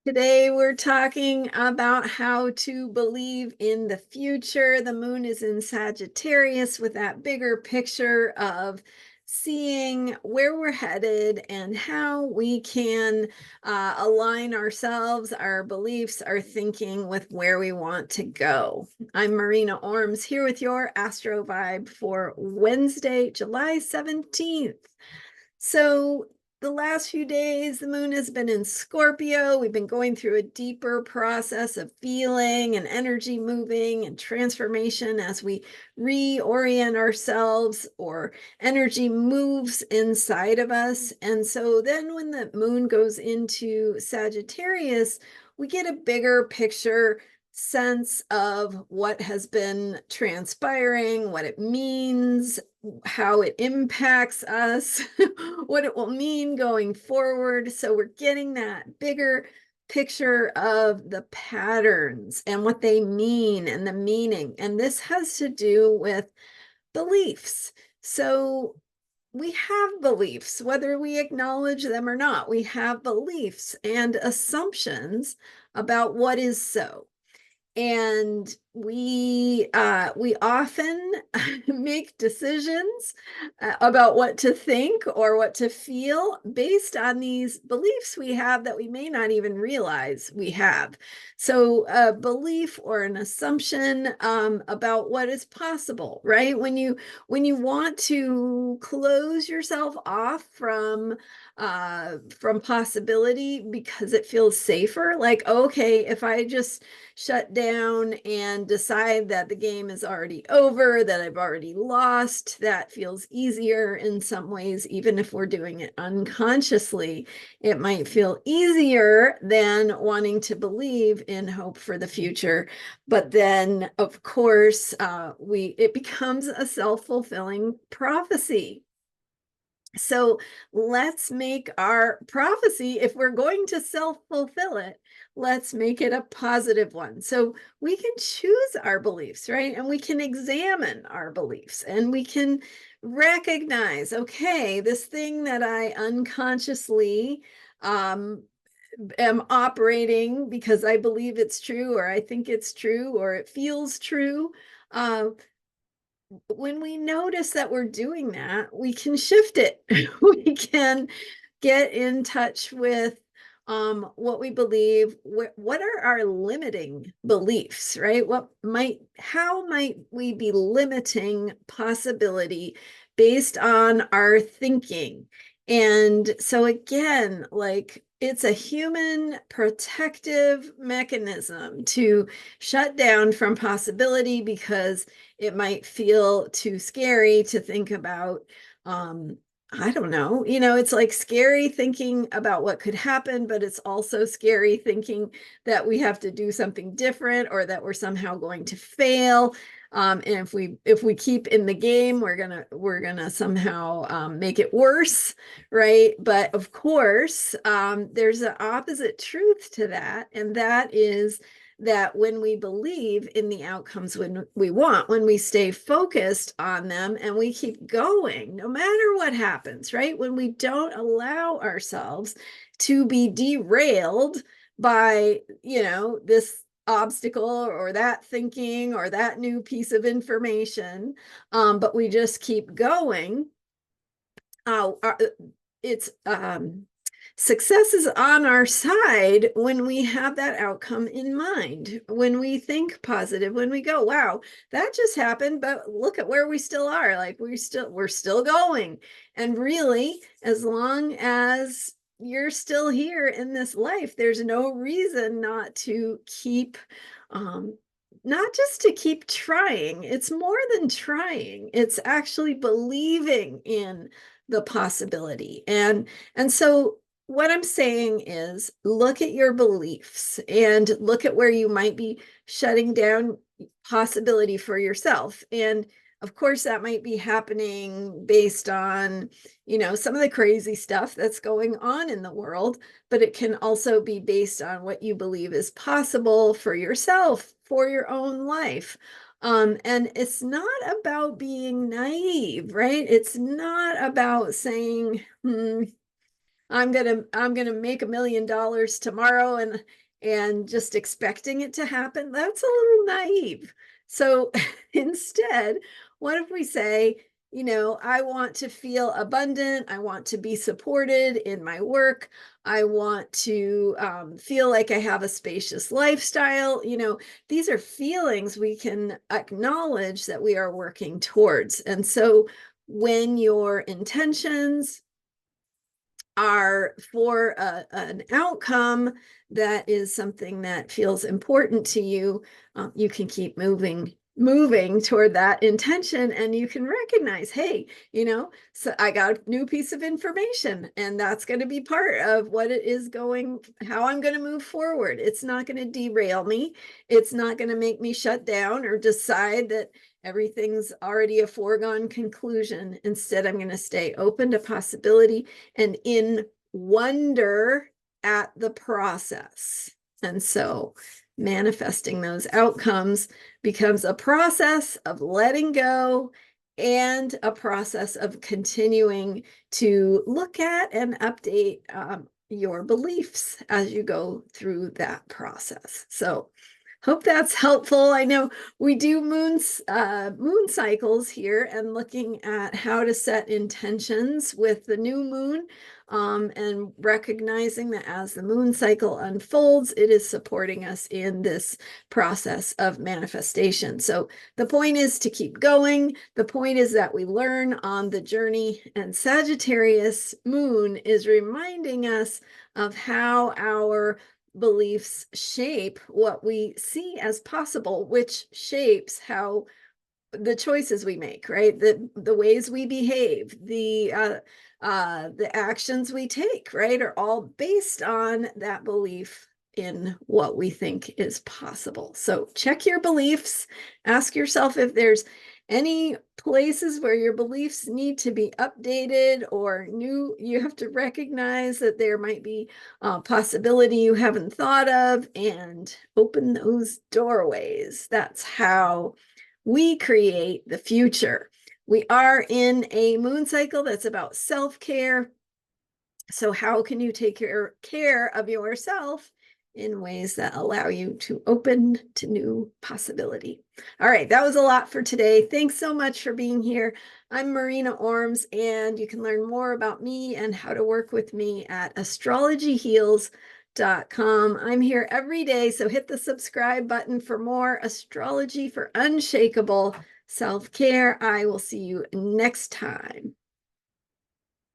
Today, we're talking about how to believe in the future. The moon is in Sagittarius with that bigger picture of seeing where we're headed and how we can align ourselves, our beliefs, our thinking with where we want to go. I'm Marina Orms here with your Astro Vibe for Wednesday, July 17th. So the last few days, the moon has been in Scorpio. We've been going through a deeper process of feeling and energy moving and transformation as we reorient ourselves or energy moves inside of us. And so then when the moon goes into Sagittarius, we get a bigger picture sense of what has been transpiring, what it means, how it impacts us, what it will mean going forward. So we're getting that bigger picture of the patterns and what they mean and the meaning. And this has to do with beliefs. So we have beliefs, whether we acknowledge them or not. We have beliefs and assumptions about what is so. And we often make decisions about what to think or what to feel based on these beliefs we have that we may not even realize we have. So a belief or an assumption about what is possible, right? When you want to close yourself off from possibility because it feels safer, like, okay, if I just shut down and decide that the game is already over, that I've already lost, that feels easier in some ways. Even if we're doing it unconsciously, it might feel easier than wanting to believe in hope for the future. But then, of course, it becomes a self-fulfilling prophecy. So let's make our prophecy, if we're going to self-fulfill it, let's make it a positive one. So we can choose our beliefs, right? And we can examine our beliefs and we can recognize, okay, this thing that I unconsciously am operating because I believe it's true, or I think it's true, or it feels true. When we notice that we're doing that, we can shift it. We can get in touch with what we believe. What are our limiting beliefs, right? How might we be limiting possibility based on our thinking? And so again, like, it's a human protective mechanism to shut down from possibility because it might feel too scary to think about. I don't know, it's like scary thinking about what could happen, but it's also scary thinking that we have to do something different or that we're somehow going to fail. And if we keep in the game, we're gonna somehow make it worse, right? But of course, there's an opposite truth to that, and that is that when we believe in the outcomes when we want, when we stay focused on them and we keep going, no matter what happens, right? When we don't allow ourselves to be derailed by, this obstacle or that thinking or that new piece of information, but we just keep going, it's success is on our side when we have that outcome in mind, when we think positive, when we go, wow, that just happened, but look at where we still are. Like, we're still going. And really, as long as you're still here in this life, there's no reason not to keep not just to keep trying. It's more than trying. It's actually believing in the possibility. And so what I'm saying is, look at your beliefs and look at where you might be shutting down possibility for yourself. And of course, that might be happening based on, some of the crazy stuff that's going on in the world, but it can also be based on what you believe is possible for yourself, for your own life. And it's not about being naive, right? It's not about saying, I'm gonna make $1 million tomorrow and just expecting it to happen. That's a little naive. So instead, what if we say, I want to feel abundant. I want to be supported in my work. I want to feel like I have a spacious lifestyle. These are feelings we can acknowledge that we are working towards. And so when your intentions are for an outcome that is something that feels important to you, you can keep moving toward that intention, and you can recognize, hey, so I got a new piece of information, and that's going to be part of what it is how I'm going to move forward. It's not going to derail me. It's not going to make me shut down or decide that everything's already a foregone conclusion. Instead, I'm going to stay open to possibility and in wonder at the process. And so manifesting those outcomes becomes a process of letting go and a process of continuing to look at and update your beliefs as you go through that process. So hope that's helpful. I know we do moon cycles here, and looking at how to set intentions with the new moon, and recognizing that as the moon cycle unfolds, it is supporting us in this process of manifestation. So the point is to keep going. The point is that we learn on the journey, and Sagittarius moon is reminding us of how our beliefs shape what we see as possible, which shapes how the choices we make, right? The ways we behave, the actions we take, right, are all based on that belief in what we think is possible. So check your beliefs, ask yourself if there's any places where your beliefs need to be updated or new. You have to recognize that there might be a possibility you haven't thought of, and open those doorways. That's how we create the future. We are in a moon cycle that's about self-care. So how can you take care of yourself in ways that allow you to open to new possibility? All right, that was a lot for today. Thanks so much for being here. I'm Marina Orms, and you can learn more about me and how to work with me at astrologyheals.com. I'm here every day, so hit the subscribe button for more astrology for unshakable self-care. I will see you next time.